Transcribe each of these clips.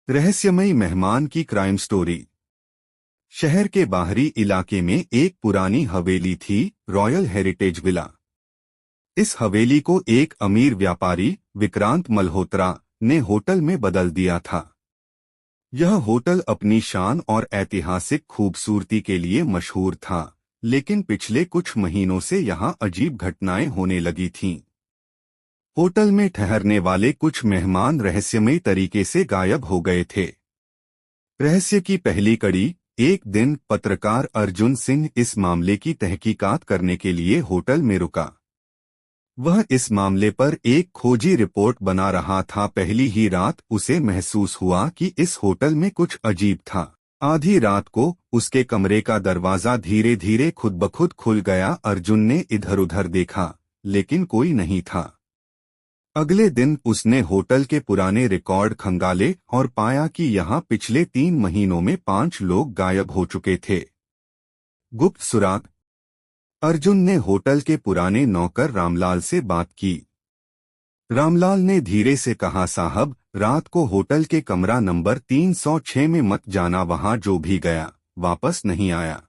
रहस्यमयी मेहमान की क्राइम स्टोरी। शहर के बाहरी इलाके में एक पुरानी हवेली थी, रॉयल हेरिटेज विला। इस हवेली को एक अमीर व्यापारी विक्रांत मल्होत्रा ने होटल में बदल दिया था। यह होटल अपनी शान और ऐतिहासिक खूबसूरती के लिए मशहूर था, लेकिन पिछले कुछ महीनों से यहां अजीब घटनाएं होने लगी थीं। होटल में ठहरने वाले कुछ मेहमान रहस्यमयी तरीके से गायब हो गए थे। रहस्य की पहली कड़ी। एक दिन पत्रकार अर्जुन सिंह इस मामले की तहकीकात करने के लिए होटल में रुका। वह इस मामले पर एक खोजी रिपोर्ट बना रहा था। पहली ही रात उसे महसूस हुआ कि इस होटल में कुछ अजीब था। आधी रात को उसके कमरे का दरवाजा धीरे धीरे खुद ब खुद खुल गया। अर्जुन ने इधर उधर देखा, लेकिन कोई नहीं था। अगले दिन उसने होटल के पुराने रिकॉर्ड खंगाले और पाया कि यहाँ पिछले 3 महीनों में 5 लोग गायब हो चुके थे। गुप्त सुराग। अर्जुन ने होटल के पुराने नौकर रामलाल से बात की। रामलाल ने धीरे से कहा, साहब, रात को होटल के कमरा नंबर 306 में मत जाना। वहां जो भी गया वापस नहीं आया।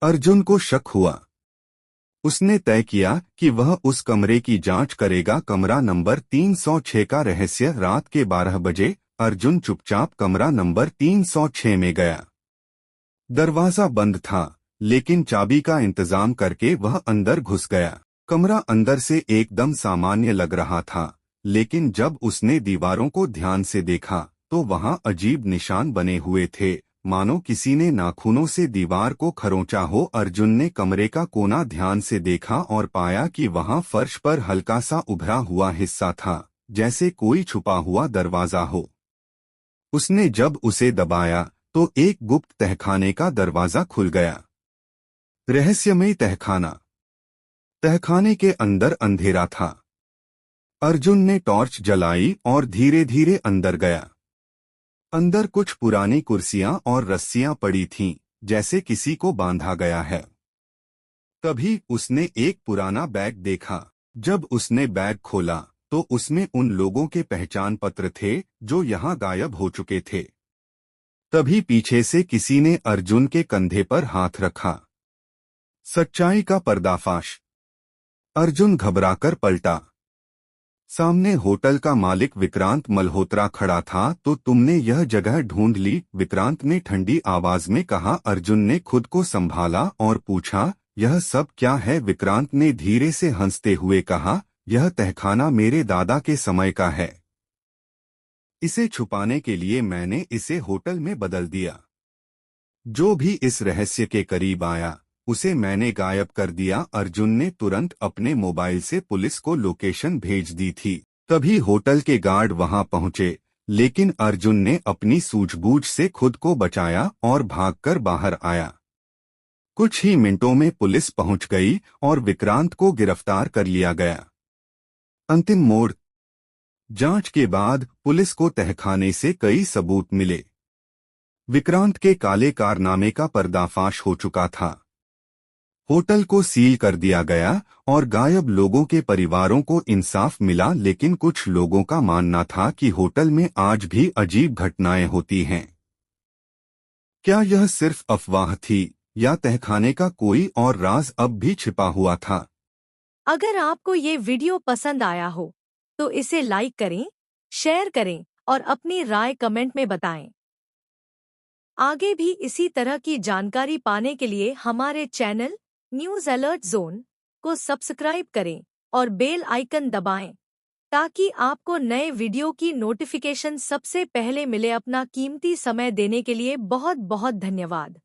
अर्जुन को शक हुआ। उसने तय किया कि वह उस कमरे की जांच करेगा। कमरा नंबर 306 का रहस्य। रात के 12 बजे अर्जुन चुपचाप कमरा नंबर 306 में गया। दरवाजा बंद था, लेकिन चाबी का इंतजाम करके वह अंदर घुस गया। कमरा अंदर से एकदम सामान्य लग रहा था, लेकिन जब उसने दीवारों को ध्यान से देखा तो वहां अजीब निशान बने हुए थे, मानो किसी ने नाखूनों से दीवार को खरोंचा हो। अर्जुन ने कमरे का कोना ध्यान से देखा और पाया कि वहां फर्श पर हल्का सा उभरा हुआ हिस्सा था, जैसे कोई छुपा हुआ दरवाजा हो। उसने जब उसे दबाया तो एक गुप्त तहखाने का दरवाजा खुल गया। रहस्यमयी तहखाना। तहखाने के अंदर अंधेरा था। अर्जुन ने टॉर्च जलाई और धीरे धीरे अंदर गया। अंदर कुछ पुरानी कुर्सियां और रस्सियां पड़ी थीं, जैसे किसी को बांधा गया है। तभी उसने एक पुराना बैग देखा। जब उसने बैग खोला तो उसमें उन लोगों के पहचान पत्र थे जो यहां गायब हो चुके थे। तभी पीछे से किसी ने अर्जुन के कंधे पर हाथ रखा। सच्चाई का पर्दाफाश। अर्जुन घबराकर पलटा। सामने होटल का मालिक विक्रांत मल्होत्रा खड़ा था। तो तुमने यह जगह ढूंढ ली? विक्रांत ने ठंडी आवाज में कहा। अर्जुन ने खुद को संभाला और पूछा, यह सब क्या है? विक्रांत ने धीरे से हंसते हुए कहा, यह तहखाना मेरे दादा के समय का है। इसे छुपाने के लिए मैंने इसे होटल में बदल दिया। जो भी इस रहस्य के करीब आया उसे मैंने गायब कर दिया। अर्जुन ने तुरंत अपने मोबाइल से पुलिस को लोकेशन भेज दी थी। तभी होटल के गार्ड वहां पहुंचे, लेकिन अर्जुन ने अपनी सूझबूझ से खुद को बचाया और भागकर बाहर आया। कुछ ही मिनटों में पुलिस पहुंच गई और विक्रांत को गिरफ्तार कर लिया गया। अंतिम मोड़। जांच के बाद पुलिस को तहखाने से कई सबूत मिले। विक्रांत के काले कारनामे का पर्दाफाश हो चुका था। होटल को सील कर दिया गया और गायब लोगों के परिवारों को इंसाफ मिला, लेकिन कुछ लोगों का मानना था कि होटल में आज भी अजीब घटनाएं होती हैं। क्या यह सिर्फ अफवाह थी या तहखाने का कोई और राज अब भी छिपा हुआ था? अगर आपको ये वीडियो पसंद आया हो तो इसे लाइक करें, शेयर करें और अपनी राय कमेंट में बताएं। आगे भी इसी तरह की जानकारी पाने के लिए हमारे चैनल न्यूज़ अलर्ट जोन को सब्सक्राइब करें और बेल आइकन दबाएं, ताकि आपको नए वीडियो की नोटिफिकेशन सबसे पहले मिले। अपना कीमती समय देने के लिए बहुत बहुत धन्यवाद।